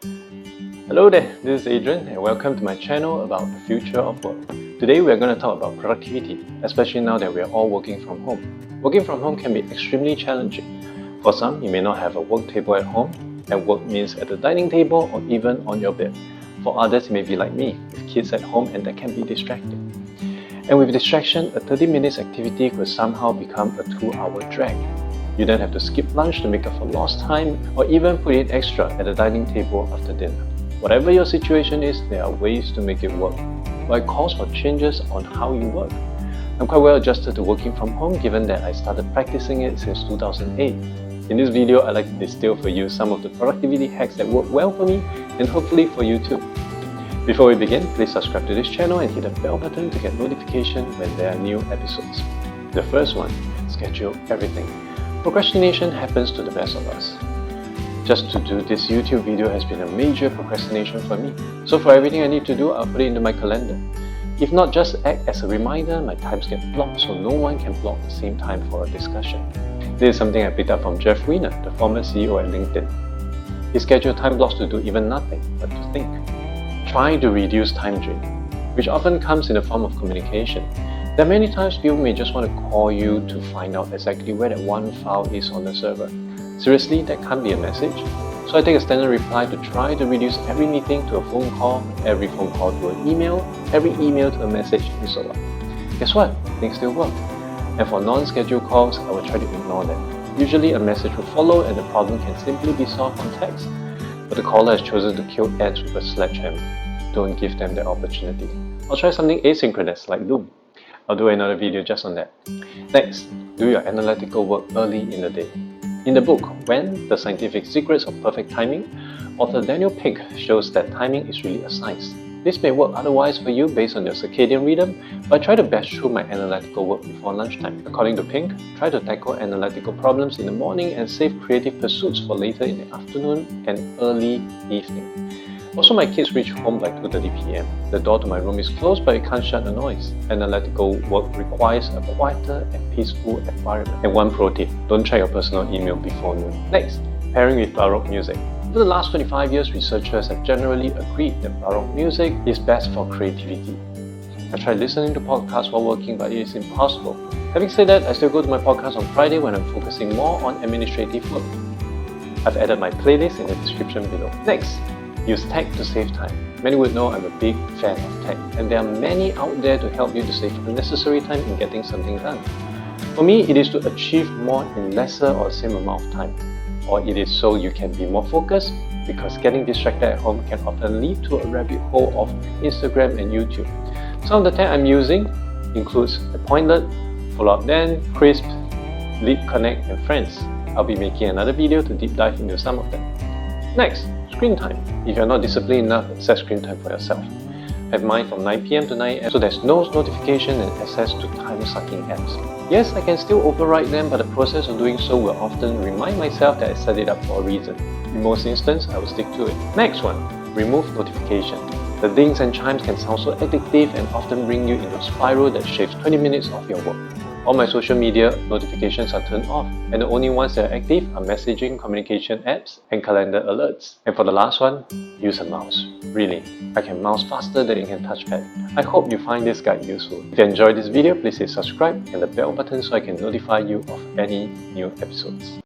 Hello there, this is Adrian and welcome to my channel about the future of work. Today we are going to talk about productivity, especially now that we are all working from home. Working from home can be extremely challenging. For some, you may not have a work table at home, and work means at the dining table or even on your bed. For others, it may be like me, with kids at home, and that can be distracting. And with distraction, a 30 minutes activity could somehow become a 2-hour drag. You then have to skip lunch to make up for lost time, or even put in extra at the dining table after dinner. Whatever your situation is, there are ways to make it work, but it calls for changes on how you work. I'm quite well adjusted to working from home given that I started practicing it since 2008. In this video, I'd like to distill for you some of the productivity hacks that work well for me and hopefully for you too. Before we begin, please subscribe to this channel and hit the bell button to get notification when there are new episodes. The first one, schedule everything. Procrastination happens to the best of us. Just to do this YouTube video has been a major procrastination for me. So for everything I need to do, I'll put it into my calendar. If not, just act as a reminder, my times get blocked so no one can block the same time for a discussion. This is something I picked up from Jeff Weiner, the former CEO at LinkedIn. He scheduled time blocks to do even nothing but to think. Try to reduce time drain, which often comes in the form of communication. There are many times people may just want to call you to find out exactly where that one file is on the server. Seriously, that can't be a message. So I take a standard reply to try to reduce every meeting to a phone call, every phone call to an email, every email to a message, and so on. Guess what? Things still work. And for non-scheduled calls, I will try to ignore them. Usually a message will follow and the problem can simply be solved on text. But the caller has chosen to kill ants with a sledgehammer. Don't give them that opportunity. I'll try something asynchronous like Loom. I'll do another video just on that. Next, do your analytical work early in the day. In the book, When? The Scientific Secrets of Perfect Timing, author Daniel Pink shows that timing is really a science. This may work otherwise for you based on your circadian rhythm, but I try to bash through my analytical work before lunchtime. According to Pink, try to tackle analytical problems in the morning and save creative pursuits for later in the afternoon and early evening. Also, my kids reach home by 2:30 p.m. The door to my room is closed, but it can't shut the noise. Analytical work requires a quieter and peaceful environment. And one pro tip, don't check your personal email before noon. Next, pairing with Baroque music. For the last 25 years, researchers have generally agreed that Baroque music is best for creativity. I tried listening to podcasts while working, but it is impossible. Having said that, I still go to my podcast on Friday when I'm focusing more on administrative work. I've added my playlist in the description below. Next, use tech to save time. Many would know I'm a big fan of tech, and there are many out there to help you to save unnecessary time in getting something done. For me, it is to achieve more in lesser or same amount of time. Or it is so you can be more focused, because getting distracted at home can often lead to a rabbit hole of Instagram and YouTube. Some of the tech I'm using includes Appointlet, Follow Up Then, Crisp, Leap Connect, and Friends. I'll be making another video to deep dive into some of them. Next, screen time. If you're not disciplined enough, set screen time for yourself. Have mine from 9 p.m. to 9 a.m. so there's no notification and access to time-sucking apps. Yes, I can still override them, but the process of doing so will often remind myself that I set it up for a reason. In most instances, I will stick to it. Next one, remove notification. The dings and chimes can sound so addictive and often bring you into a spiral that shaves 20 minutes of your work. All my social media notifications are turned off, and the only ones that are active are messaging, communication apps, and calendar alerts. And for the last one, use a mouse. Really, I can mouse faster than you can touchpad. I hope you find this guide useful. If you enjoyed this video, please hit subscribe and the bell button so I can notify you of any new episodes.